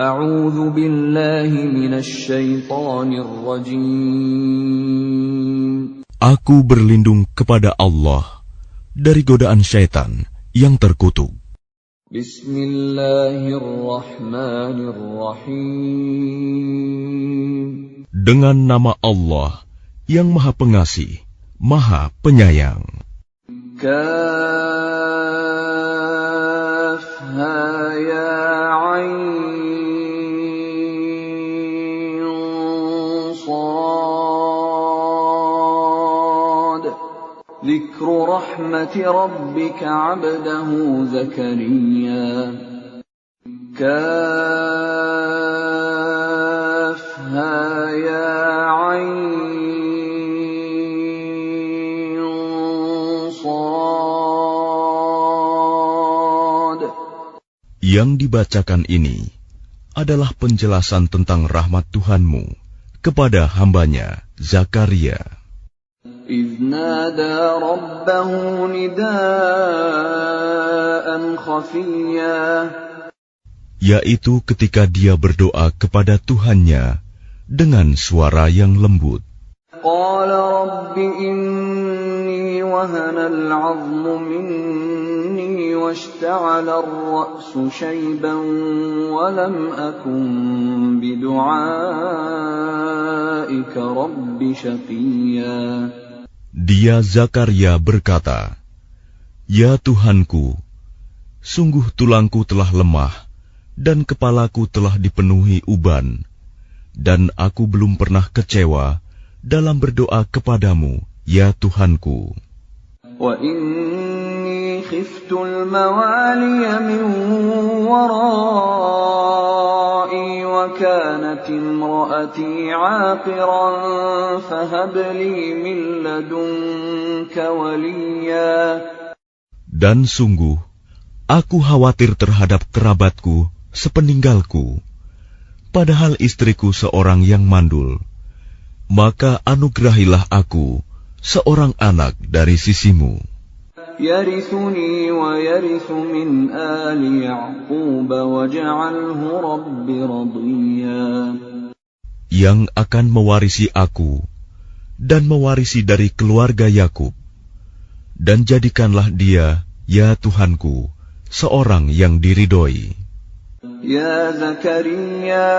A'udzu billahi minasy syaithanir rajim. Aku berlindung kepada Allah dari godaan syaitan yang terkutuk. Bismillahirrahmanirrahim. Dengan nama Allah yang Maha Pengasih, Maha Penyayang. Kaf ha ya ain sad. Dzikru rahmati rabbika 'abdahu Zakariya. Kaf ha ya ain sad. Yang dibacakan ini adalah penjelasan tentang rahmat Tuhanmu kepada hambanya Zakaria. إذ نادى ربه نداء خفيا. Yaitu ketika dia berdoa kepada Tuhannya dengan suara yang lembut. قال رب إني وهن العظم مني واشتعل الرأس شيبا ولم أكن بدعائك رب شقيا. Dia Zakaria berkata, "Ya Tuhanku, sungguh tulangku telah lemah dan kepalaku telah dipenuhi uban, dan aku belum pernah kecewa dalam berdoa kepadamu, ya Tuhanku. Wa inni khiftu al-mawaliya min warai wa kanat imraati 'aqiran fahab li min ladunka waliya. Dan sungguh, aku khawatir terhadap kerabatku sepeninggalku, padahal istriku seorang yang mandul. Maka anugerahilah aku seorang anak dari sisimu, yarithuni wa yarithu min ali Ya'qub waj'alhu rabbi radiya, yang akan mewarisi aku dan mewarisi dari keluarga Yakub, dan jadikanlah dia, ya Tuhanku, seorang yang diridhoi. Ya Zakaria,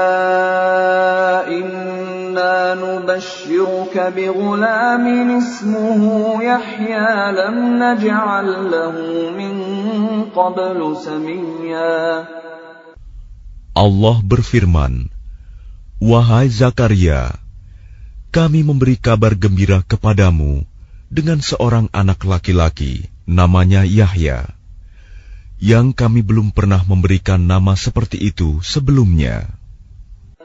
inna nubashshiruka bighulamin ismuhu Yahya lam naj'al lahu min qablu samiyya. Allah berfirman, "Wahai Zakaria, kami memberi kabar gembira kepadamu dengan seorang anak laki-laki namanya Yahya, yang kami belum pernah memberikan nama seperti itu sebelumnya."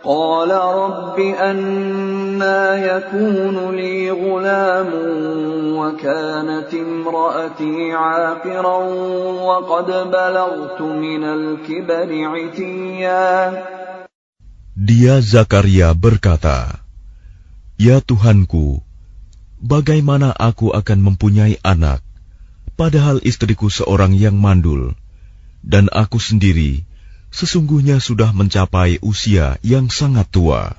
Qala rabbi anna yakunu li ghulamun wa kanat imraati 'aqiran wa qad balaghtu minal kibri 'itiyya. Dia Zakaria berkata, "Ya Tuhanku, bagaimana aku akan mempunyai anak, padahal istriku seorang yang mandul, dan aku sendiri sesungguhnya sudah mencapai usia yang sangat tua."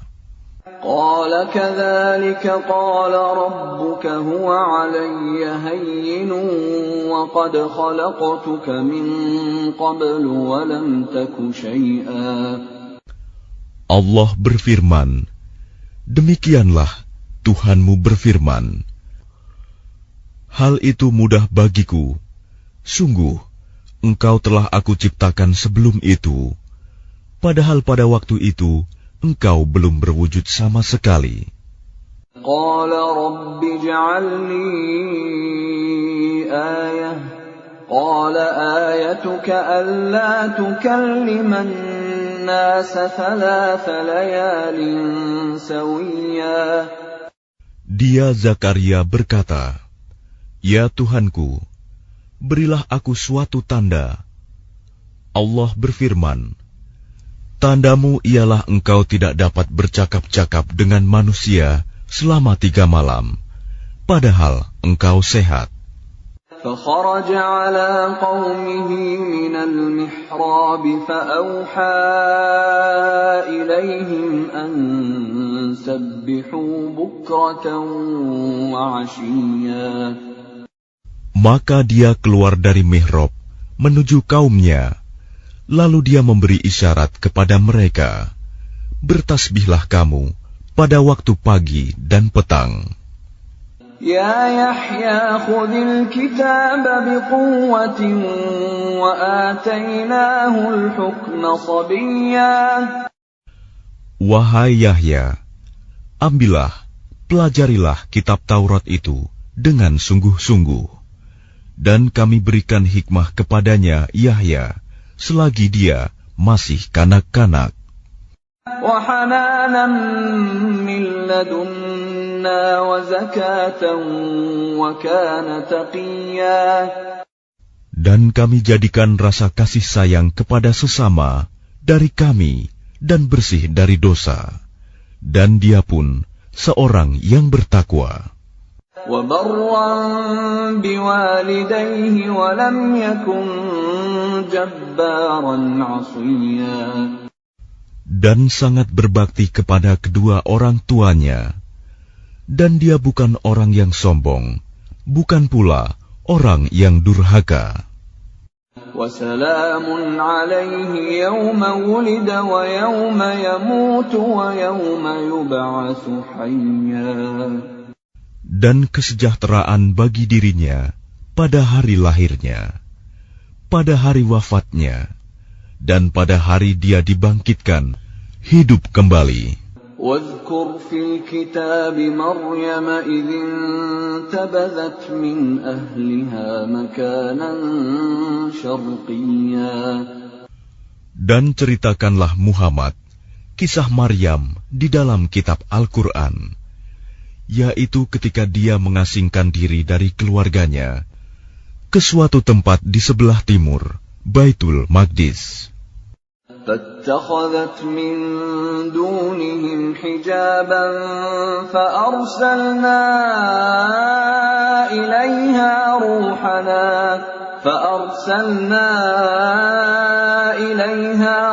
Qala kadzalika qala rabbuka huwa 'alayya hayyinun wa qad khalaqtuka min qablu wa lam taku syai'a. Allah berfirman, "Demikianlah Tuhanmu berfirman, hal itu mudah bagiku. Sungguh, Engkau telah aku ciptakan sebelum itu, padahal pada waktu itu Engkau belum berwujud sama sekali." Qala rabbi ij'al li ayah. Qala ayatuka alla tukallima an-nasa thalatha layalin sawiyya. Dia Zakaria berkata, "Ya Tuhanku, berilah aku suatu tanda." Allah berfirman, "Tandamu ialah engkau tidak dapat bercakap-cakap dengan manusia selama 3 malam, padahal engkau sehat." فخرج على قومه من المحراب فأوحى إليهم أن سبحوا بكرة وعشيا. Maka dia keluar dari mihrab menuju kaumnya, lalu dia memberi isyarat kepada mereka, bertasbihlah kamu pada waktu pagi dan petang. Ya Yahya khudil kitab biquwwatin wa atainahul hukma sabiyya. Wahai Yahya, ambillah, pelajarilah kitab Taurat itu dengan sungguh-sungguh, dan kami berikan hikmah kepadanya Yahya selagi dia masih kanak-kanak. Wa hananan min ladunna wa zakatan wa kana taqiyya. Dan kami jadikan rasa kasih sayang kepada sesama dari kami dan bersih dari dosa, dan dia pun seorang yang bertakwa. Wa barran biwalidayhi wa lam yakun jabbaran 'asiyya. Dan sangat berbakti kepada kedua orang tuanya, dan dia bukan orang yang sombong, bukan pula orang yang durhaka. وَسَلَامٌ عَلَيْهِ يَوْمَ وُلِدَ وَيَوْمَ يَمُوتُ وَيَوْمَ يُبْعَثُ حَيًّا. Dan kesejahteraan bagi dirinya pada hari lahirnya, pada hari wafatnya, dan pada hari dia dibangkitkan hidup kembali. واذكر في الكتاب مريم إذ انتبذت من أهلها مكانا شرقيا. Dan ceritakanlah Muhammad kisah Maryam di dalam kitab Al-Quran, yaitu ketika dia mengasingkan diri dari keluarganya ke suatu tempat di sebelah timur Baitul Maqdis. فاتخذت من دونهم حجابا فأرسلنا إليها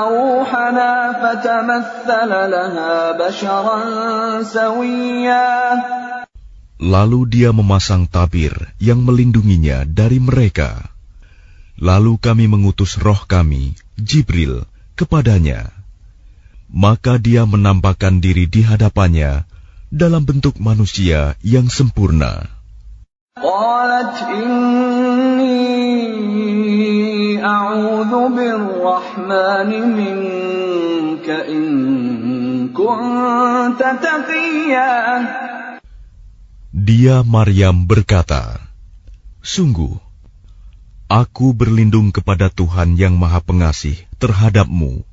روحنا فتمثل لها بشرا سويا. Lalu dia memasang tabir yang melindunginya dari mereka. Lalu kami mengutus roh kami, Jibril, kepadanya. Maka dia menampakkan diri di hadapannya dalam bentuk manusia yang sempurna. Qalat inni a'udzu birrahmani minka in kunta taqiyya. Dia Maryam berkata, sungguh, aku berlindung kepada Tuhan yang Maha Pengasih terhadapmu,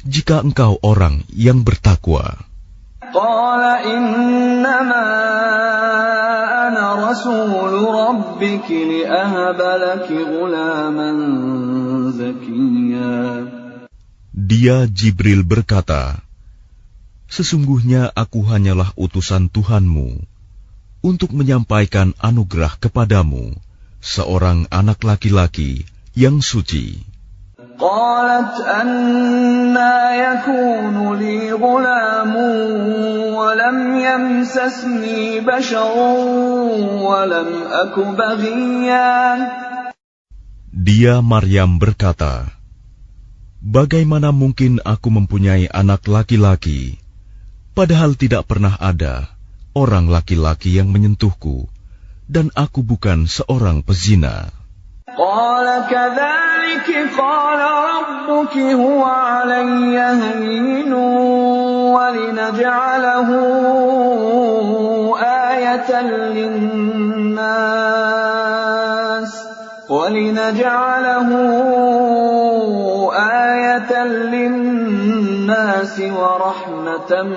jika engkau orang yang bertakwa. Qala innama ana rasulu rabbiki li'ahaba laki ghulaman zakiyya. Dia Jibril berkata, sesungguhnya aku hanyalah utusan Tuhanmu untuk menyampaikan anugerah kepadamu seorang anak laki-laki yang suci. Qalat anna yakunu li ghulamun wa lam yamsasni basharun wa lam aku baghiyan. Dia Maryam berkata, bagaimana mungkin aku mempunyai anak laki-laki, padahal tidak pernah ada orang laki-laki yang menyentuhku, dan aku bukan seorang pezina. Qala kadzalika qala rabbuki huwa 'alayya hayyinun wa linaj'alahu ayatan lin-nas wa rahmatan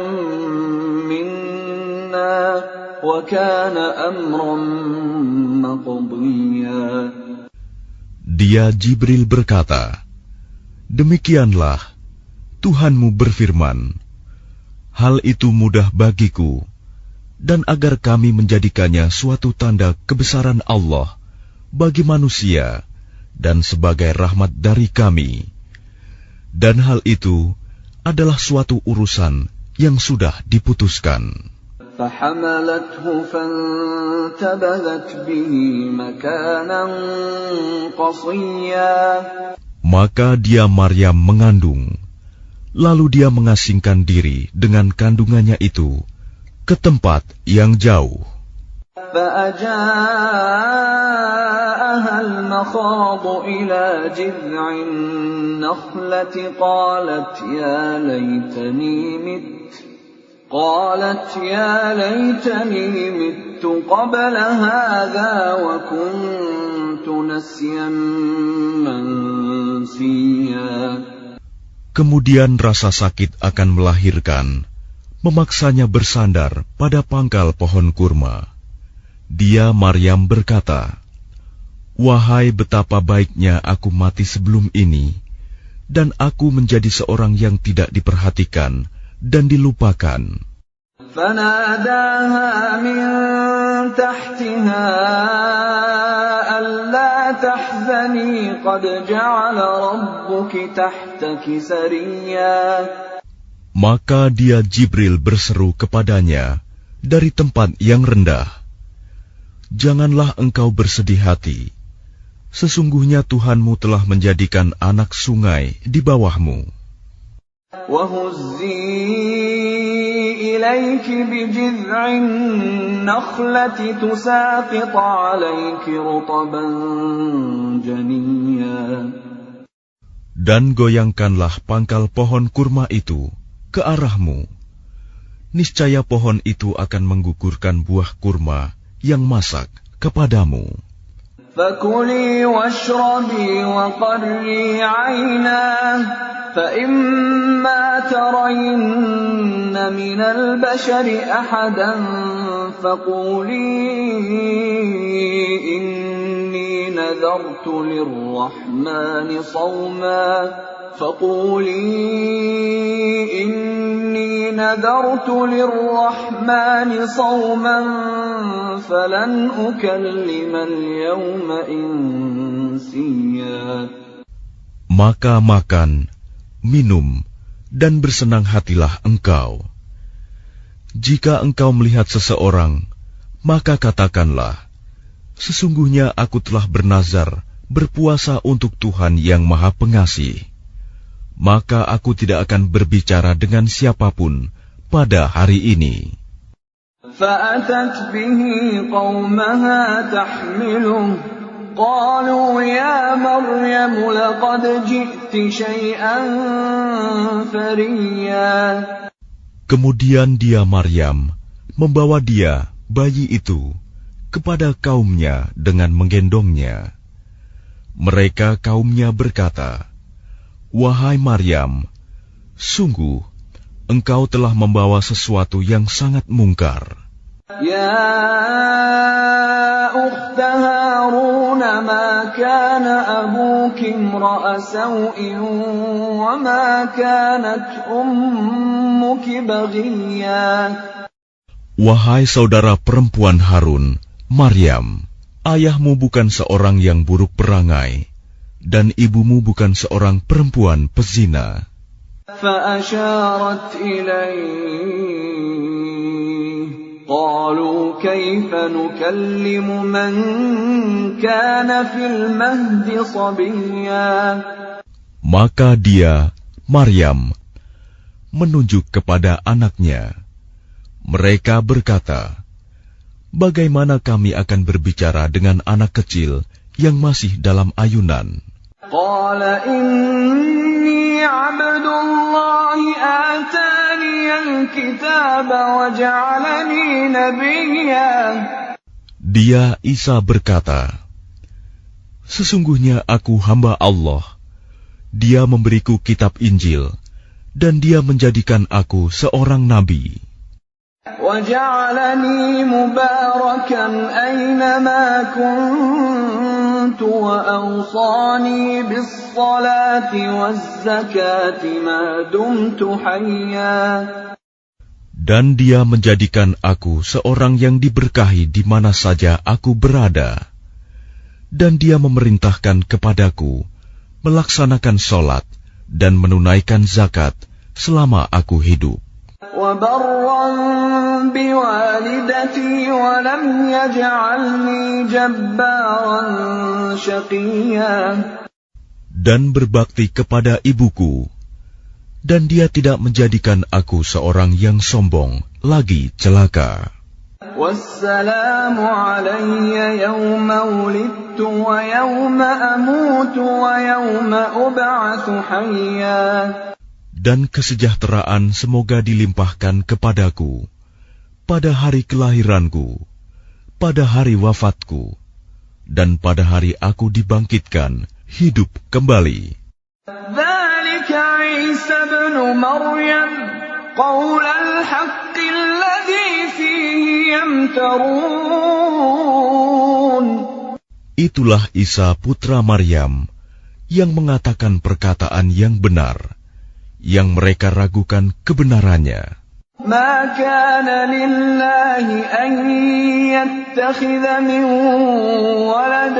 minna wa kana amran maqdiya. Dia Jibril berkata, demikianlah Tuhanmu berfirman, hal itu mudah bagiku, dan agar kami menjadikannya suatu tanda kebesaran Allah bagi manusia dan sebagai rahmat dari kami. Dan hal itu adalah suatu urusan yang sudah diputuskan. فحملته فانتبذت به مكانا قصيا. Maka dia Maryam mengandung, lalu dia mengasingkan diri dengan kandungannya itu ke tempat yang jauh. فأجاءها المخاض إلى جذع النخلة قالت يا ليتني مت قبل هذا وكنت نسيا منسيا. Kemudian rasa sakit akan melahirkan memaksanya bersandar pada pangkal pohon kurma. Dia Maryam berkata, "Wahai betapa baiknya aku mati sebelum ini, dan aku menjadi seorang yang tidak diperhatikan dan dilupakan." فناداها من تحتها ألا تحزني قد جعل ربك تحتك سريا. Maka dia Jibril berseru kepadanya dari tempat yang rendah, "Janganlah engkau bersedih hati. Sesungguhnya Tuhanmu telah menjadikan anak sungai di bawahmu." وَهُزِّي إِلَيْكِ بِجِذْعِ النَّخْلَةِ تُسَاقِطْ عَلَيْكِ رُطَبًا جَنِيًّا. Dan goyangkanlah pangkal pohon kurma itu ke arahmu. Niscaya pohon itu akan menggugurkan buah kurma yang masak kepadamu. فَكُلِي وَاشْرَبِي وَقَرِّي عَيْنًا فَإِمَّا تَرَيِنَّ مِنَ الْبَشَرِ أَحَدًا فَقُولِي إِنِّي نَذَرْتُ لِلرَّحْمَنِ صَوْمًا فَلَنْ أُكَلِّمَ الْيَوْمَ إِنسِيًّا. Maka makan, minum, dan bersenang hatilah engkau. Jika engkau melihat seseorang, maka katakanlah, "Sesungguhnya aku telah bernazar berpuasa untuk Tuhan yang Maha Pengasih. Maka aku tidak akan berbicara dengan siapapun pada hari ini." فَأَتَتْ بِهِ قَوْمَهَا تَحْمِلُهُ قَالُوا يَا مَرْيَمُ لَقَدْ جِئْتِ شَيْئًا فَرِيًّا. Kemudian dia Maryam membawa dia, bayi itu, kepada kaumnya dengan menggendongnya. Mereka kaumnya berkata, "Wahai Maryam, sungguh engkau telah membawa sesuatu yang sangat mungkar." يَا أُخْتَ هَارُونَ مَا كَانَ أَبُوكِ امْرَأَ سَوْءٍ وَمَا كَانَتْ أُمُّكِ بَغِيًّا. Wahai saudara perempuan Harun, Maryam, ayahmu bukan seorang yang buruk perangai, dan ibumu bukan seorang perempuan pezina. فَأَشَارَتْ إِلَيْهِ قَالُوا كَيْفَ نُكَلِّمُ مَنْ كَانَ فِي الْمَهْدِ صَبِيًّا. Maka dia, Maryam, menunjuk kepada anaknya. Mereka berkata, "Bagaimana kami akan berbicara dengan anak kecil yang masih dalam ayunan?" قَالَ إِنِّي عَبْدُ اللَّهِ آتَانِيَ الْكِتَابَ وَجَعَلَنِي نَبِيًّا. Dia Isa berkata, "Sesungguhnya aku hamba Allah. Dia memberiku kitab Injil, dan dia menjadikan aku seorang nabi. وَجَعَلَنِي مُبَارَكًا أَيْنَمَا كُنتُ وَأَوْصَانِي بِالصَّلَاةِ وَالزَّكَاةِ مَا دُمْتُ حَيًّا. Dan dia menjadikan aku seorang yang diberkahi di mana saja aku berada. Dan dia memerintahkan kepadaku melaksanakan sholat dan menunaikan zakat selama aku hidup. وَبَرًّا بِوَالِدَتِي وَلَمْ يَجْعَلْنِي جَبَّارًا شَقِيًّا. Dan berbakti kepada ibuku, dan dia tidak menjadikan aku seorang yang sombong, lagi celaka. وَالسَّلَامُ عَلَيَّ يَوْمَ وُلِدتُّ وَيَوْمَ أَمُوتُ وَيَوْمَ أُبْعَثُ حَيًّا. Dan kesejahteraan semoga dilimpahkan kepadaku pada hari kelahiranku, pada hari wafatku, dan pada hari aku dibangkitkan hidup kembali. ذَلِكَ عِيسَى ابْنُ مَرْيَمَ قَوْلَ الْحَقِّ الَّذِي فِيهِ يَمْتَرُونَ. Itulah Isa putra Maryam yang mengatakan perkataan yang benar, yang mereka ragukan kebenarannya. مَا كَانَ لِلَّهِ أَن يَتَّخِذَ مِن وَلَدٍ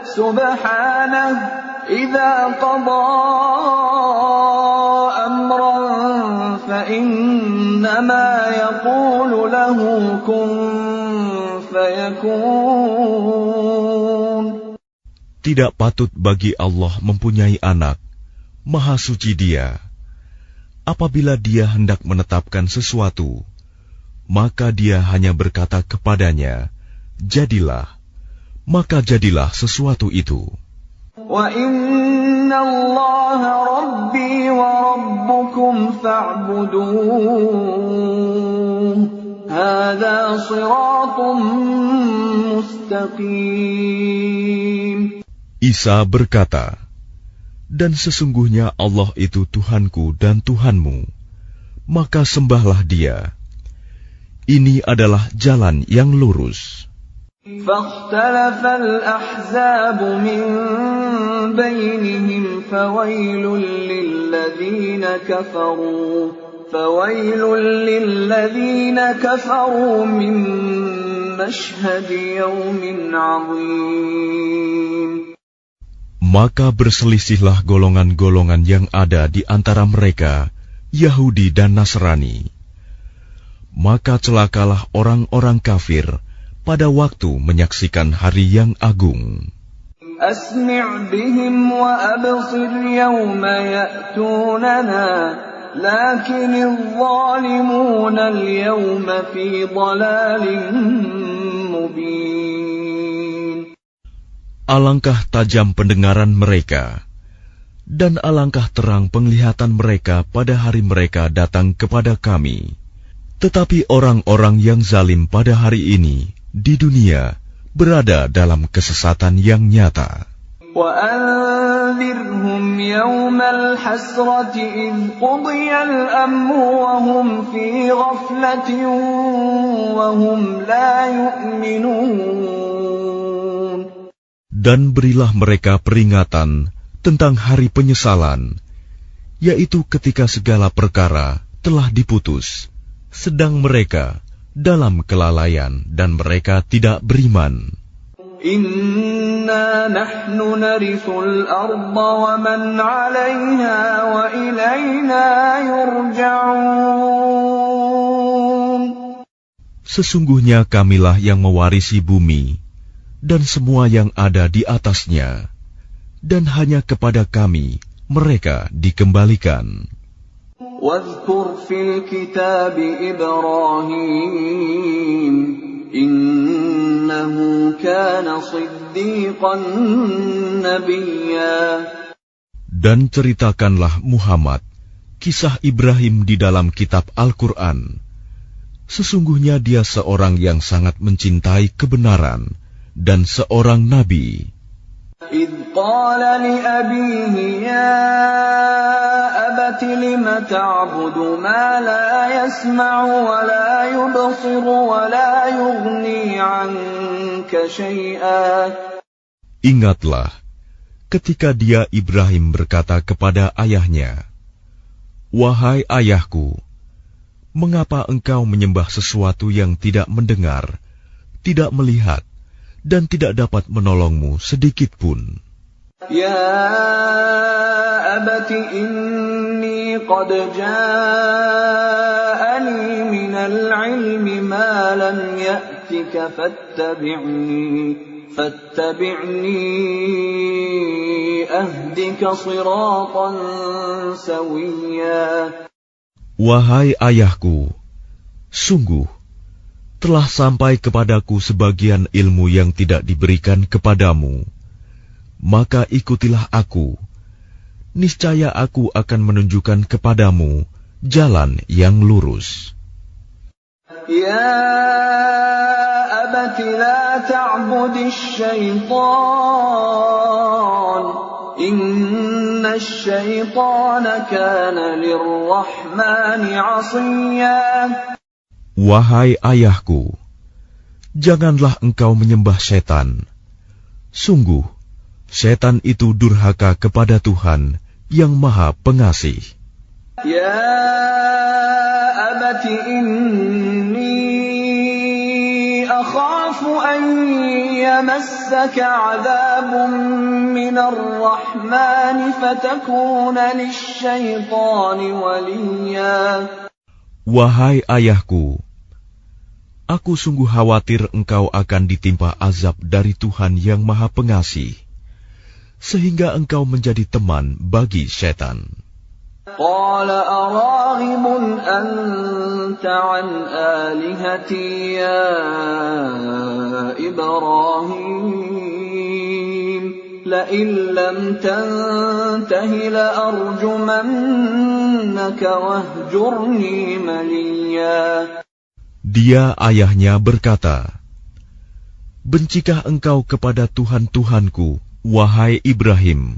سُبْحَانَهُ إِذَا قَضَىٰ أَمْرًا فَإِنَّمَا يَقُولُ لَهُ كُن فَيَكُونُ. Tidak patut bagi Allah mempunyai anak, Maha Suci Dia. Apabila Dia hendak menetapkan sesuatu, maka Dia hanya berkata kepadanya, jadilah, maka jadilah sesuatu itu. وَإِنَّ اللَّهَ رَبِّي وَرَبُّكُمْ فَاعْبُدُوهُ هَذَا صِرَاطٌ مُسْتَقِيمٌ. Isa berkata, dan sesungguhnya Allah itu Tuhanku dan Tuhanmu, maka sembahlah Dia. Ini adalah jalan yang lurus. فَاخْتَلَفَ الْأَحْزَابُ مِنْ بَيْنِهِمْ فَوَيْلٌ لِلَّذِينَ كَفَرُوا مِنْ مَشْهَدِ يَوْمٍ عَظِيمٍ. Maka berselisihlah golongan-golongan yang ada di antara mereka, Yahudi dan Nasrani. Maka celakalah orang-orang kafir pada waktu menyaksikan hari yang agung. أَسْمِعْ بِهِمْ وَأَبْصِرْ يَوْمَ يَأْتُونَنَا لَكِنِ الظَّالِمُونَ الْيَوْمَ فِي ضَلَالٍ مُبِينٍ. Alangkah tajam pendengaran mereka, dan alangkah terang penglihatan mereka pada hari mereka datang kepada kami. Tetapi orang-orang yang zalim pada hari ini, di dunia, berada dalam kesesatan yang nyata. وَأَنذِرْهُمْ يَوْمَ الْحَسْرَةِ إِذْ قُضِيَ الْأَمْرُ وَهُمْ فِي غَفْلَةٍ وَهُمْ لَا يُؤْمِنُونَ. Dan berilah mereka peringatan tentang hari penyesalan, yaitu ketika segala perkara telah diputus, sedang mereka dalam kelalaian dan mereka tidak beriman. Inna nahnu narithul arda wa man 'alayha wa ilayna yurja'un. Sesungguhnya kamilah yang mewarisi bumi dan semua yang ada di atasnya, dan hanya kepada kami mereka dikembalikan. Wadhkur fil kitab Ibrahim innahu kana siddiqan nabiyya. Dan ceritakanlah Muhammad kisah Ibrahim di dalam kitab Al-Quran. Sesungguhnya dia seorang yang sangat mencintai kebenaran dan seorang nabi. إِذْ قَالَ لِأَبِيهِ يَا أَبَتِ لِمَ تَعْبُدُ مَا لَا يَسْمَعُ وَلَا يُبْصِرُ وَلَا يُغْنِي عَنكَ شَيْئًا. Ingatlah ketika dia Ibrahim berkata kepada ayahnya, "Wahai ayahku, mengapa engkau menyembah sesuatu yang tidak mendengar, tidak melihat, dan tidak dapat menolongmu sedikit pun. Ya abati inni qad ja'ani minal ilmi ma lam ya'tika fattabi'ni ahdika siratan sawiyya. Wahai ayahku, sungguh telah sampai kepadaku sebagian ilmu yang tidak diberikan kepadamu. Maka ikutilah aku, niscaya aku akan menunjukkan kepadamu jalan yang lurus. Ya abati la ta'budis syaitan, inna syaitana kana lirrahmani 'asiyya. Wahai ayahku, janganlah engkau menyembah setan. Sungguh, setan itu durhaka kepada Tuhan yang Maha Pengasih. Ya abati inni akhafu an yamassaka 'adzabun minar rahmani fatakuna lisyaitani waliyya. Wahai ayahku, aku sungguh khawatir engkau akan ditimpa azab dari Tuhan yang Maha Pengasih, sehingga engkau menjadi teman bagi setan. Qala araghibun anta an alihati ya Ibrahim, la'in lam tantahi la'arjumannaka wahjurni maliya. Dia ayahnya berkata, bencikah engkau kepada Tuhan-Tuhanku, wahai Ibrahim?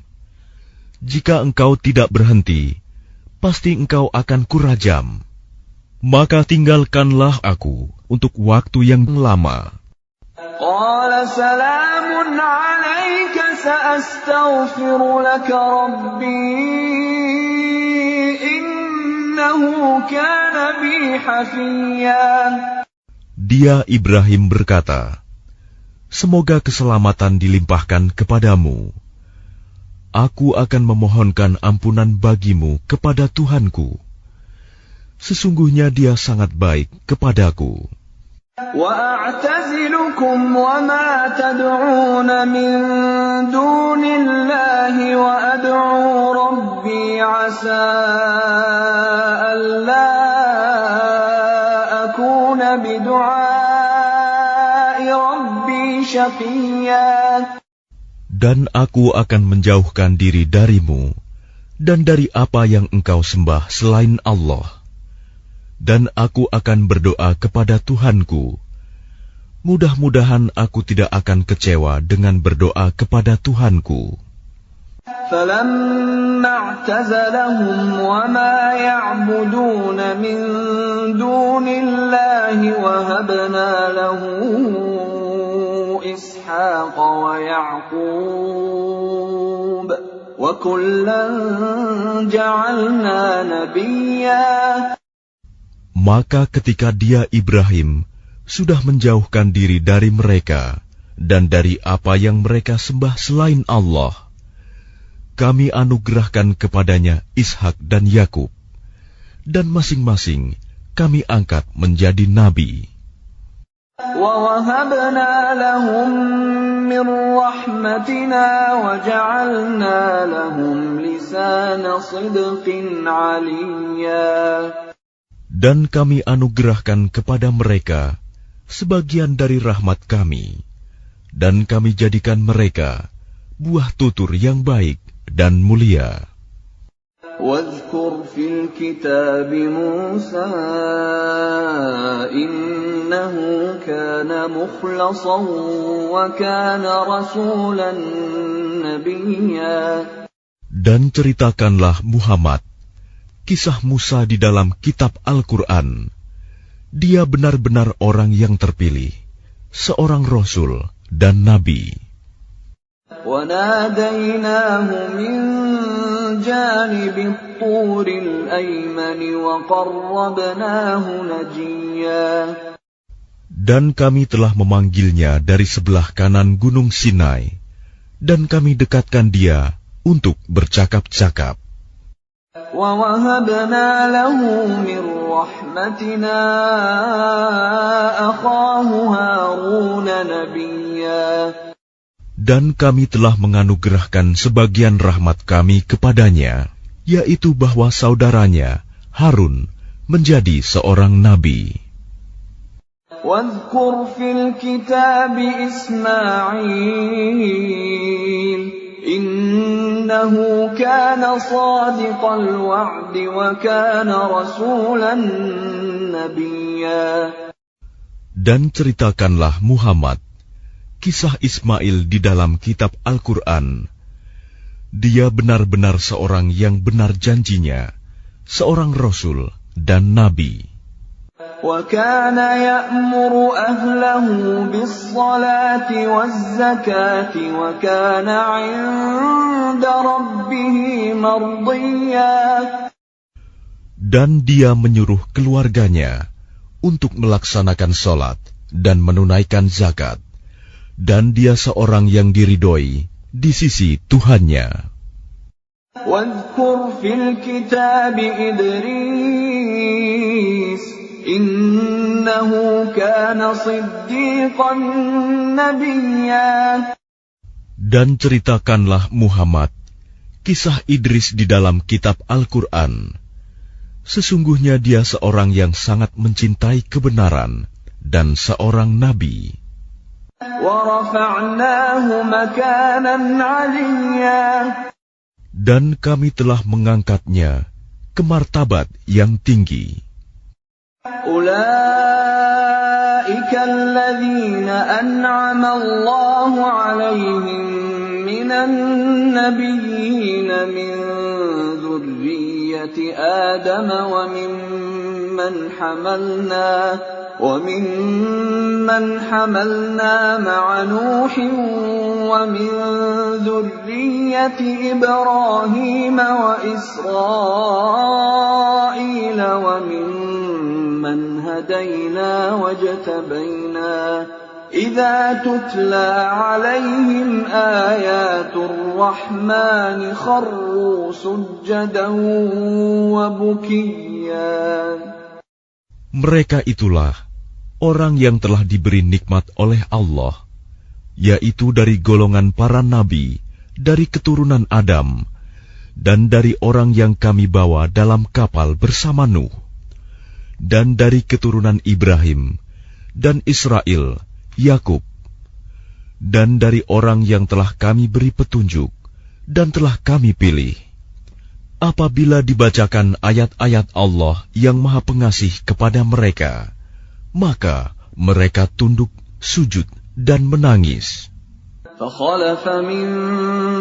Jika engkau tidak berhenti, pasti engkau akan kurajam. Maka tinggalkanlah aku untuk waktu yang lama. Qala salamun alayka sa'astaghfiru laka rabbi innahu kana bi hafiyya. Dia Ibrahim berkata, semoga keselamatan dilimpahkan kepadamu. Aku akan memohonkan ampunan bagimu kepada Tuhanku. Sesungguhnya Dia sangat baik kepadaku. Wa a'tazilukum wa ma tad'un min dunillahi wa ad'u rabbi 'asa alla akuna bidu'ai rabbi syaqiyya. Dan aku akan menjauhkan diri darimu dan dari apa yang engkau sembah selain Allah. Dan aku akan berdoa kepada Tuhanku. Mudah-mudahan aku tidak akan kecewa dengan berdoa kepada Tuhanku. فَلَمَّا اعْتَزَلَهُمْ وَمَا يَعْبُدُونَ مِن دُونِ اللَّهِ وَهَبْنَا لَهُ إِسْحَاقَ وَيَعْقُوبَ وَكُلًّا جَعَلْنَا نَبِيًّا. Maka ketika dia Ibrahim sudah menjauhkan diri dari mereka dan dari apa yang mereka sembah selain Allah, kami anugerahkan kepadanya Ishak dan Yakub, dan masing-masing kami angkat menjadi nabi. وَوَهَبْنَا لَهُم مِّن رَّحْمَتِنَا وَجَعَلْنَا لَهُمْ لِسَانَ صِدْقٍ عَلِيًّا. Dan kami anugerahkan kepada mereka sebagian dari rahmat kami, dan kami jadikan mereka buah tutur yang baik dan mulia. وَاذْكُرْ فِي الْكِتَابِ مُوسَىٰ إِنَّهُ كَانَ مُخْلَصًا وَكَانَ رَسُولًا نَبِيًّا. Dan ceritakanlah Muhammad kisah Musa di dalam kitab Al-Quran. Dia benar-benar orang yang terpilih, seorang Rasul dan Nabi. وَنَادَيْنَاهُ مِن جَانِبِ الطُّورِ الْأَيْمَنِ وَقَرَّبْنَاهُ نَجِيًّا. Dan kami telah memanggilnya dari sebelah kanan gunung Sinai, dan kami dekatkan dia untuk bercakap-cakap. وَوَهَبْنَا لَهُ مِنْ رَحْمَتِنَا أَخَاهُ هَارُونَ نَبِيًّا. Dan kami telah menganugerahkan sebagian rahmat kami kepadanya, yaitu bahwa saudaranya Harun menjadi seorang nabi. وَاذْكُرْ فِي الْكِتَابِ إِسْمَاعِيلَ إِنَّهُ كَانَ صَادِقَ الْوَعْدِ وَكَانَ رَسُولًا نَبِيًّا. Dan ceritakanlah Muhammad kisah Ismail di dalam kitab Al-Quran. Dia benar-benar seorang yang benar janjinya, seorang Rasul dan Nabi. وَكَانَ يَأْمُرُ أَهْلَهُ بِالصَّلَاةِ وَالزَّكَاةِ وَكَانَ عِندَ رَبِّهِ مَرْضِيًّا. Dan dia menyuruh keluarganya untuk melaksanakan sholat dan menunaikan zakat. Dan dia seorang yang diridhoi di sisi Tuhannya. وَاذْكُرْ فِي الْكِتَابِ إِدْرِيسَ إِنَّهُ كَانَ صِدِّيقًا نَبِيًّا. Dan ceritakanlah Muhammad kisah Idris di dalam kitab Al-Quran. Sesungguhnya dia seorang yang sangat mencintai kebenaran dan seorang nabi. وَرَفَعْنَاهُ مَكَانًا عَلِيًّا. Dan kami telah mengangkatnya ke martabat yang tinggi. أُولَئِكَ الَّذِينَ أَنْعَمَ اللَّهُ عَلَيْهِمْ مِنَ النَّبِيِّينَ مِنْ ذُرِّيَّةِ آدَمَ وَمِمَّنْ حَمَلْنَا مَعَ نُوحٍ وَمِنْ ذُرِّيَّةِ إِبْرَاهِيمَ وَإِسْرَائِيلَ وَمِمَّنْ هَدَيْنَا وَاجْتَبَيْنَا إِذَا تُتْلَى عَلَيْهِمْ آيَاتُ الرَّحْمَنِ خَرُّوا سُجَّدًا وَبُكِيًّا. Mereka itulah orang yang telah diberi nikmat oleh Allah, yaitu dari golongan para nabi, dari keturunan Adam, dan dari orang yang kami bawa dalam kapal bersama Nuh, dan dari keturunan Ibrahim, dan Israel, Yakub, dan dari orang yang telah kami beri petunjuk, dan telah kami pilih. Apabila dibacakan ayat-ayat Allah yang Maha Pengasih kepada mereka, maka mereka tunduk, sujud, dan menangis. فَخَلَفَ مِن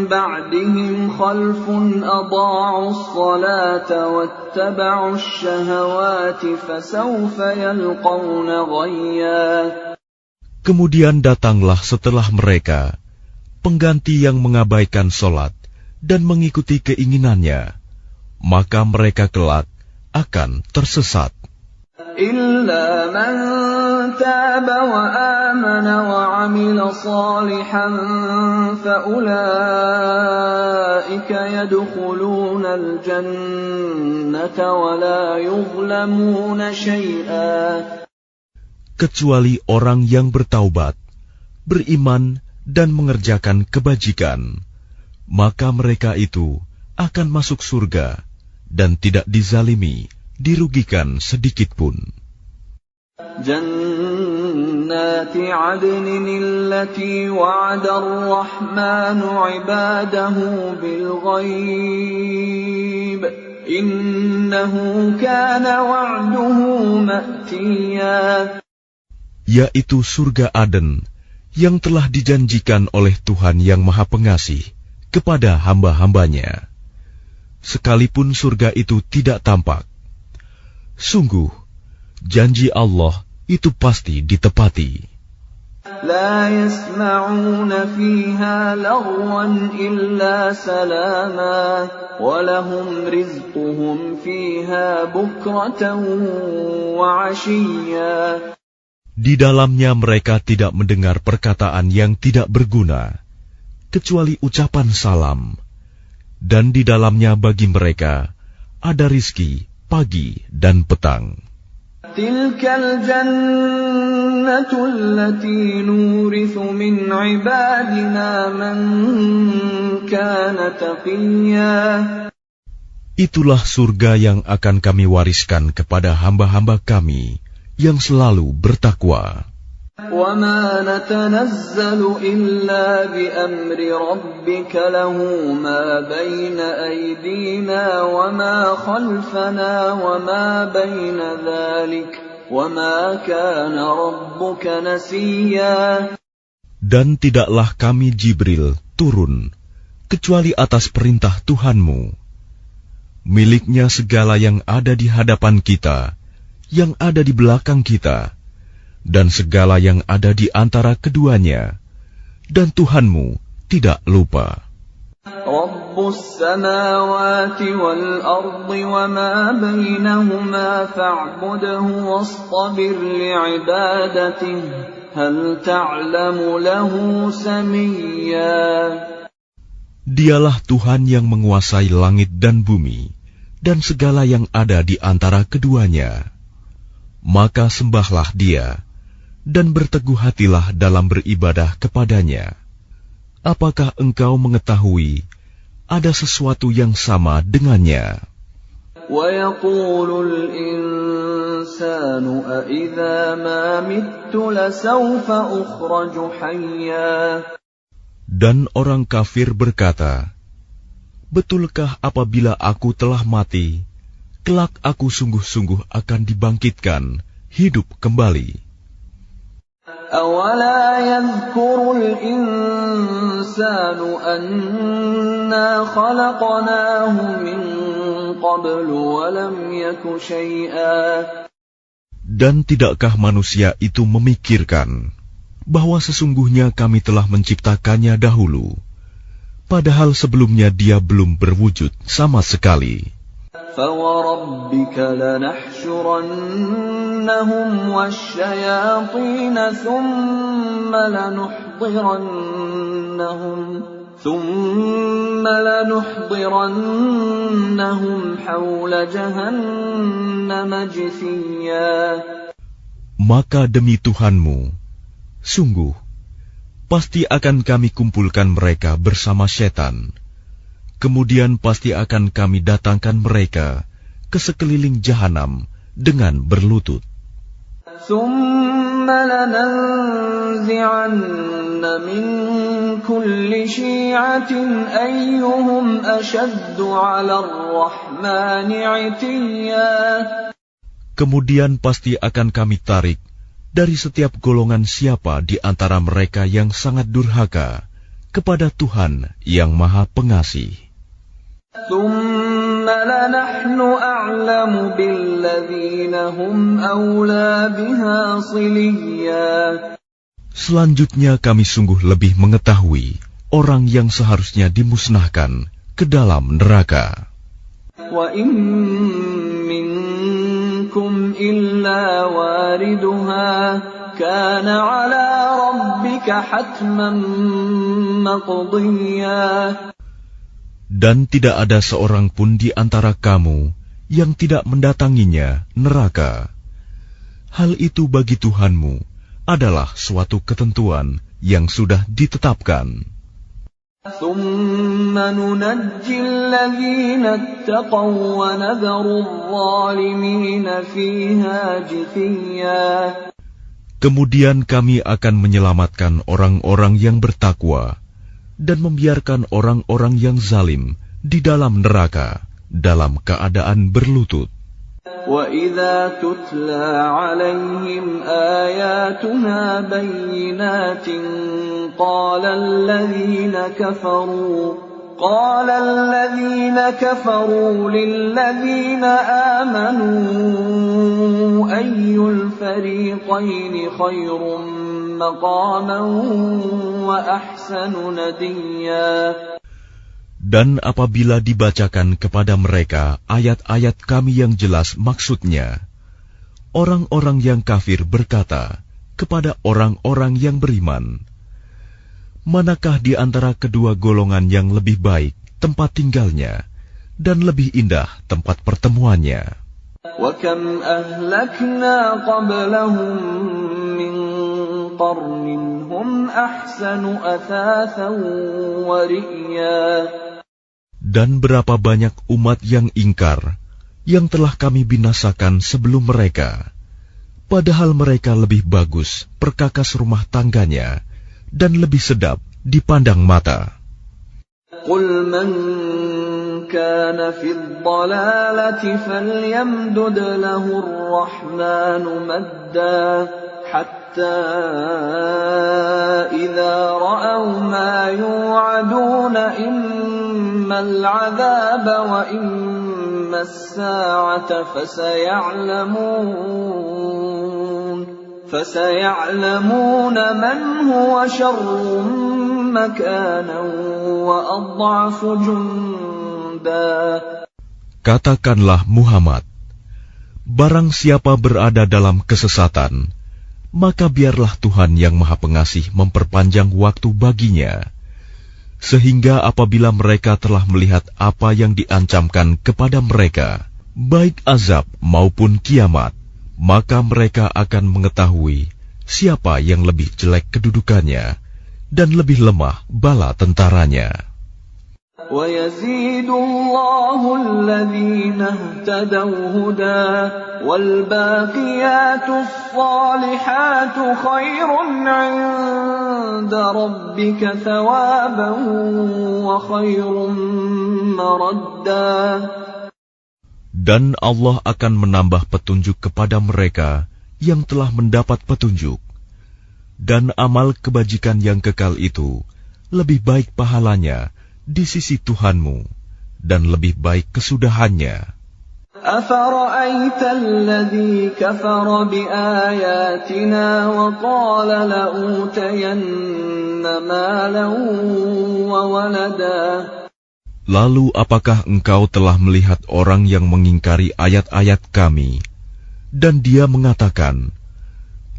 بَعْدِهِمْ خَلْفٌ أَضَاعُوا الصَّلَاةَ وَاتَّبَعُوا الشَّهَوَاتِ فَسَوْفَ يَلْقَوْنَ غَيًّا. Kemudian datanglah setelah mereka pengganti yang mengabaikan solat dan mengikuti keinginannya, maka mereka kelak akan tersesat. إِلَّا مَن تَابَ وَآمَنَ وَعَمِلَ صَالِحًا فَأُولَئِكَ يَدْخُلُونَ الْجَنَّةَ وَلَا يُظْلَمُونَ شَيْئًا. Kecuali orang yang bertaubat, beriman, dan mengerjakan kebajikan, maka mereka itu akan masuk surga dan tidak dizalimi, dirugikan sedikit pun. جَنَّاتِ عَدْنٍ الَّتِي وَعَدَ الرَّحْمَنُ عِبَادَهُ بِالْغَيْبِ إِنَّهُ كَانَ وَعْدُهُ مَأْتِيًّا. Yaitu surga Aden yang telah dijanjikan oleh Tuhan yang Maha Pengasih kepada hamba-hambanya, sekalipun surga itu tidak tampak. Sungguh, janji Allah itu pasti ditepati. لا يسمعون فيها لغوا إلا سلاما ولهم رزقهم فيها بكرة وعشيا. Di dalamnya mereka tidak mendengar perkataan yang tidak berguna, kecuali ucapan salam, dan di dalamnya bagi mereka ada rizki pagi dan petang. Tilkal jannatu allati nurithu min ibadina man kana taqiyya. Itulah surga yang akan kami wariskan kepada hamba-hamba kami yang selalu bertakwa. وَمَا نَتَنَزَّلُ إِلَّا بِأَمْرِ رَبِّكَ لَهُ مَا بَيْنَ أَيْدِينَا وَمَا خَلْفَنَا وَمَا بَيْنَ ذَلِكَ وَمَا كَانَ رَبُّكَ نَسِيًّا. Dan tidaklah kami Jibril turun kecuali atas perintah Tuhanmu. Miliknya segala yang ada di hadapan kita, yang ada di belakang kita, dan segala yang ada di antara keduanya, dan Tuhanmu tidak lupa. Rabbus samawati wal ardi wa ma bainahuma fa'budhu wastabir li'ibadatihi hal ta'lamu lahu samiyya. Dialah Tuhan yang menguasai langit dan bumi dan segala yang ada di antara keduanya. Maka sembahlah Dia dan berteguh hatilah dalam beribadah kepadanya. Apakah engkau mengetahui ada sesuatu yang sama dengannya? وَيَقُولُ الْإِنسَانُ أَإِذَا مَا مِتُّ لَسَوْفَ أُخْرَجُ حَيًّا. Dan orang kafir berkata, betulkah apabila aku telah mati, kelak aku sungguh-sungguh akan dibangkitkan, hidup kembali. أَوَلَا يَذْكُرُ الْإِنسَانُ أَنَّا خَلَقْنَاهُ مِنْ قَبْلُ وَلَمْ يَكُ شَيْئًا. Dan tidakkah manusia itu memikirkan bahwa sesungguhnya kami telah menciptakannya dahulu, padahal sebelumnya dia belum berwujud sama sekali. فَوَرَبِّكَ لَنَحْشُرَنَّهُمْ وَالشَّيَاطِينَ ثُمَّ لَنُحْضِرَنَّهُمْ حَوْلَ جَهَنَّمَ جِثِيًّا. Maka demi Tuhanmu, sungguh, pasti akan kami kumpulkan mereka bersama setan. Kemudian pasti akan kami datangkan mereka ke sekeliling jahanam dengan berlutut. ثُمَّ لَنَنزِعَنَّ مِنْ كُلِّ شِيعَةٍ أَيُّهُمْ أَشَدُّ عَلَى الرَّحْمَنِ عِتِيًّا. Kemudian pasti akan kami tarik dari setiap golongan siapa di antara mereka yang sangat durhaka kepada Tuhan yang Maha Pengasih. ثُمَّ لَنَحْنُ أَعْلَمُ بِالَّذِينَ هُمْ أَوْلَى بِهَا صِلِيًّا. Selanjutnya kami sungguh lebih mengetahui orang yang seharusnya dimusnahkan ke dalam neraka. وَإِن مِّنكُمْ إِلَّا وَارِدُهَا كَانَ عَلَى رَبِّكَ حَتْمًا مَّقْضِيًّا. Dan tidak ada seorang pun di antara kamu yang tidak mendatanginya neraka. Hal itu bagi Tuhanmu adalah suatu ketentuan yang sudah ditetapkan. ثُمَّ نُنَجِّي الَّذِينَ اتَّقَوْا وَنَذَرُ الظَّالِمِينَ فِيهَا جِثِيًّا. Kemudian kami akan menyelamatkan orang-orang yang bertakwa dan membiarkan orang-orang yang zalim di dalam neraka dalam keadaan berlutut. وَإِذَا تُتْلَى عَلَيْهِمْ آيَاتُنَا بَيِّنَاتٍ قَالَ الَّذِينَ كَفَرُوا لِلَّذِينَ آمَنُوا أَيُّ الْفَرِيقَيْنِ خَيْرٌ مَّقَامًا وَأَحْسَنُ نَدِيًّا. Dan apabila dibacakan kepada mereka ayat-ayat kami yang jelas maksudnya, orang-orang yang kafir berkata kepada orang-orang yang beriman. Manakah di antara kedua golongan yang lebih baik tempat tinggalnya dan lebih indah tempat pertemuannya? وَكَمْ أَهْلَكْنَا قَبْلَهُمْ مِنْ قَرْنٍ هُمْ أَحْسَنُ أَثَاثًا وَرِئْيًا. Dan berapa banyak umat yang ingkar yang telah kami binasakan sebelum mereka, padahal mereka lebih bagus perkakas rumah tangganya dan lebih sedap dipandang mata. قُلْ مَنْ كَانَ فِي الضَّلَالَةِ فَلْيَمْدُدْ لَهُ الرَّحْمَنُ مَدًّا حَتَّى إِذَا رَأَوْا مَا يُوعَدُونَ إِمَّا الْعَذَابَ وَإِمَّا السَّاعَةَ فَسَيَعْلَمُونَ مَنْ هُوَ شَرٌّ مَكَانًا وَأَضْعَفُ جُنْدًا. Katakanlah Muhammad, barang siapa berada dalam kesesatan, maka biarlah Tuhan yang Maha Pengasih memperpanjang waktu baginya, sehingga apabila mereka telah melihat apa yang diancamkan kepada mereka, baik azab maupun kiamat, maka mereka akan mengetahui siapa yang lebih jelek kedudukannya dan lebih lemah bala tentaranya. وَيَزِيدُ اللَّهُ الَّذِينَ اهْتَدَوْا هُدًى وَالْبَاقِيَاتُ الصَّالِحَاتُ خَيْرٌ عِندَ رَبِّكَ ثَوَابًا وَخَيْرٌ مَّرَدًّا. Dan Allah akan menambah petunjuk kepada mereka yang telah mendapat petunjuk, dan amal kebajikan yang kekal itu lebih baik pahalanya di sisi Tuhanmu dan lebih baik kesudahannya. أَفَرَأَيْتَ الَّذِي كَفَرَ بِآيَاتِنَا وَقَالَ لَأُوتَيَنَّ مَالًا وَوَلَدًا. Lalu apakah engkau telah melihat orang yang mengingkari ayat-ayat kami, dan dia mengatakan,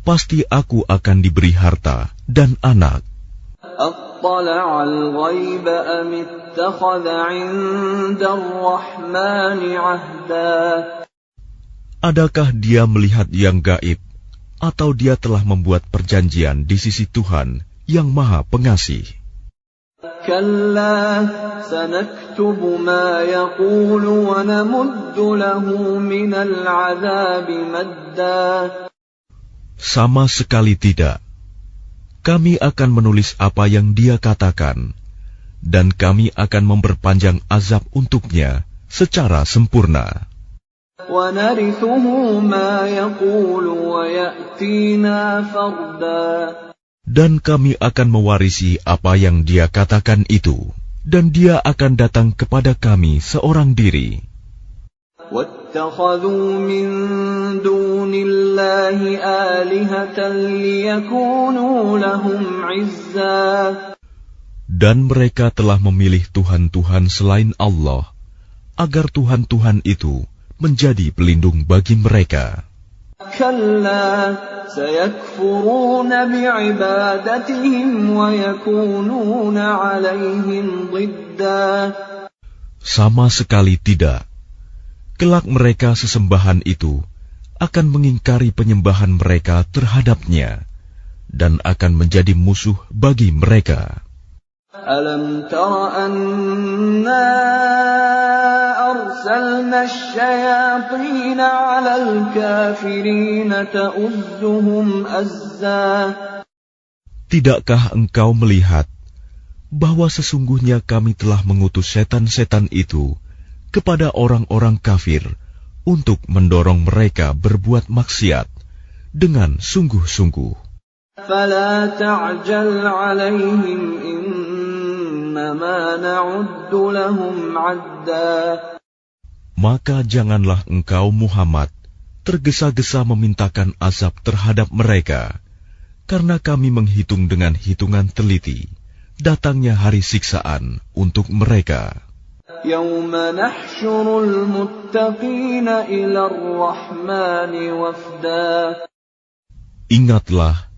pasti aku akan diberi harta dan anak. أَطَّلَعَ الْغَيْبَ أَمِ اتَّخَذَ عِندَ الرَّحْمَنِ عَهْدًا. Adakah dia melihat yang gaib, atau dia telah membuat perjanjian di sisi Tuhan yang Maha Pengasih? كَلَّا سَنَكْتُبُ مَا يَقُولُ وَنَمُدُّ لَهُ مِنَ الْعَذَابِ مَدًّا. Sama sekali tidak. Kami akan menulis apa yang dia katakan, dan kami akan memperpanjang azab untuknya secara sempurna. وَنَرِثُهُ مَا يَقُولُ وَيَأْتِينَا فَرْدًا. Dan kami akan mewarisi apa yang dia katakan itu, dan dia akan datang kepada kami seorang diri. وَاتَّخَذُوا مِن دُونِ اللَّهِ آلِهَةً لِيَكُونُوا لَهُمْ عِزًّا. Dan mereka telah memilih Tuhan-Tuhan selain Allah, agar Tuhan-Tuhan itu menjadi pelindung bagi mereka. كَلَّا سَيَكْفُرُونَ بِعِبَادَتِهِمْ وَيَكُونُونَ عَلَيْهِمْ ضِدًّا. Sama sekali tidak. Kelak mereka sesembahan itu akan mengingkari penyembahan mereka terhadapnya dan akan menjadi musuh bagi mereka. أَلَمْ تَرَ أَنَّا أَرْسَلْنَا الشَّيَاطِينَ عَلَى الْكَافِرِينَ تَؤُزُّهُمْ أَزًّا. Tidakkah engkau melihat bahwa sesungguhnya kami telah mengutus setan-setan itu kepada orang-orang kafir untuk mendorong mereka berbuat maksiat dengan sungguh-sungguh? فَلَا تَعْجَلْ عَلَيْهِمْ إِنَّمَا نَعُدُّ لَهُمْ عَدًّا. Maka janganlah engkau Muhammad tergesa-gesa memintakan azab terhadap mereka, karena kami menghitung dengan hitungan teliti datangnya hari siksaan untuk mereka. يَوْمَ نَحْشُرُ الْمُتَّقِينَ إِلَى الرَّحْمَنِ وَفْدًا. Ingatlah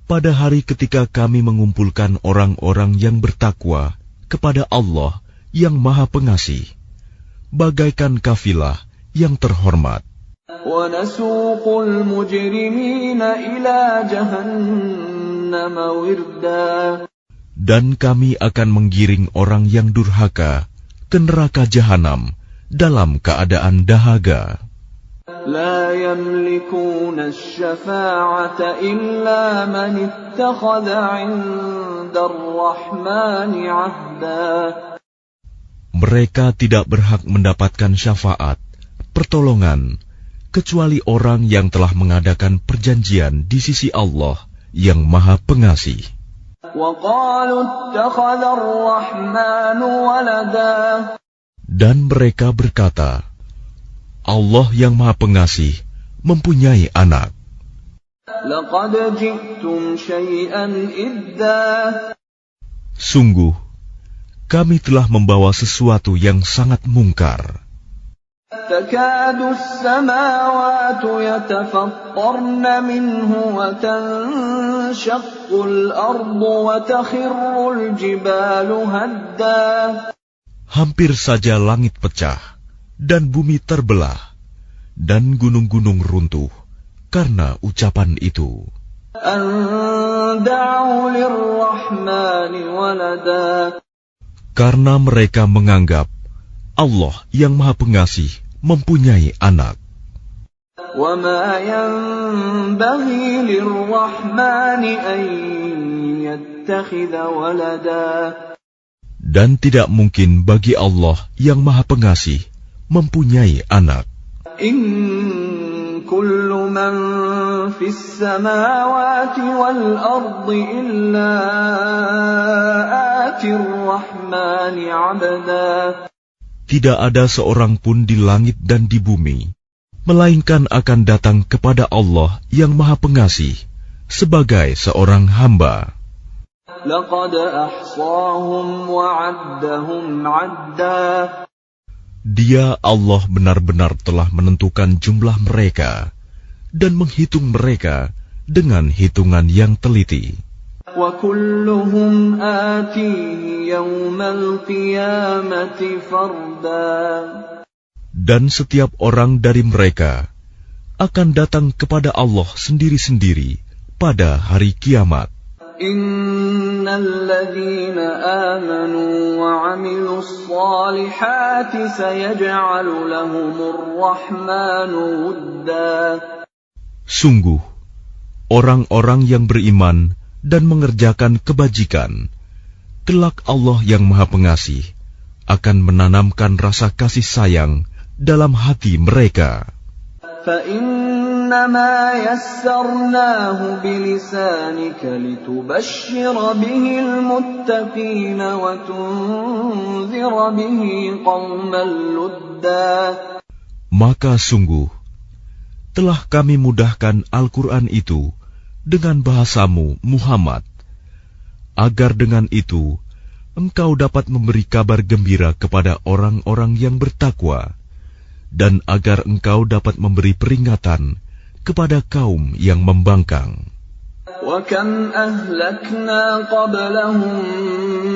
pada hari ketika kami mengumpulkan orang-orang yang bertakwa kepada Allah yang Maha Pengasih, bagaikan kafilah yang terhormat. وَنَسُوقُ الْمُجْرِمِينَ إِلَى جَهَنَّمَ وِرْدًا. Dan kami akan menggiring orang yang durhaka ke neraka jahanam dalam keadaan dahaga. لا يملكون الشفاعة إلا من اتخذ عند الرحمن عهدا. Mereka tidak berhak mendapatkan syafaat, pertolongan, kecuali orang yang telah mengadakan perjanjian di sisi Allah yang Maha Pengasih. وقالوا اتخذ الرحمن ولدا. Dan mereka berkata, Allah yang Maha Pengasih mempunyai anak. لقد جئتم شيئا إدا. Sungguh, kami telah membawa sesuatu yang sangat mungkar. تكاد السماوات يتفطرن منه وتنشق الأرض وتخر الجبال هدا. Hampir saja langit pecah dan bumi terbelah, dan gunung-gunung runtuh karena ucapan itu. Karena mereka menganggap Allah yang Maha Pengasih mempunyai anak. Dan tidak mungkin bagi Allah yang Maha Pengasih mempunyai anak. In kullu man fis samawati wal ardi illa atir rahmani 'abda. Tidak ada seorang pun di langit dan di bumi, melainkan akan datang kepada Allah yang Maha Pengasih sebagai seorang hamba. Laqad ahsahum wa 'addahum 'adda. Dia Allah benar-benar telah menentukan jumlah mereka dan menghitung mereka dengan hitungan yang teliti. وَكُلُّهُمْ آتِيهِ يَوْمَ الْقِيَامَةِ فَرْدًا. Dan setiap orang dari mereka akan datang kepada Allah sendiri-sendiri pada hari kiamat. إِنَّ الَّذِينَ آمَنُوا وَعَمِلُوا الصَّالِحَاتِ سَيَجْعَلُ لَهُمُ الرَّحْمَنُ وُدًّا. Sungguh, orang-orang yang beriman dan mengerjakan kebajikan, kelak Allah yang Maha Pengasih akan menanamkan rasa kasih sayang dalam hati mereka. فَإِنَّمَا يَسَّرْنَاهُ بِلِسَانِكَ لِتُبَشِّرَ بِهِ الْمُتَّقِينَ وَتُنذِرَ بِهِ قَوْمًا لُدًّا. Maka sungguh, telah kami mudahkan Al-Quran itu dengan bahasamu, Muhammad, agar dengan itu engkau dapat memberi kabar gembira kepada orang-orang yang bertakwa, dan agar engkau dapat memberi peringatan kepada kaum yang membangkang. وَكَمْ أَهْلَكْنَا قَبْلَهُمْ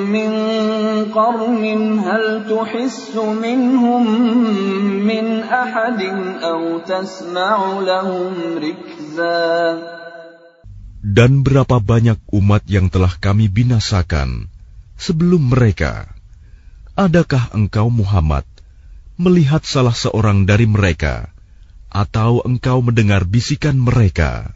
مِنْ قَرْنٍ هَلْ تُحِسُّ مِنْهُمْ مِنْ أَحَدٍ أَوْ تَسْمَعُ لَهُمْ رِكْزًا. Dan berapa banyak umat yang telah kami binasakan sebelum mereka. Adakah engkau Muhammad melihat salah seorang dari mereka, atau engkau mendengar bisikan mereka?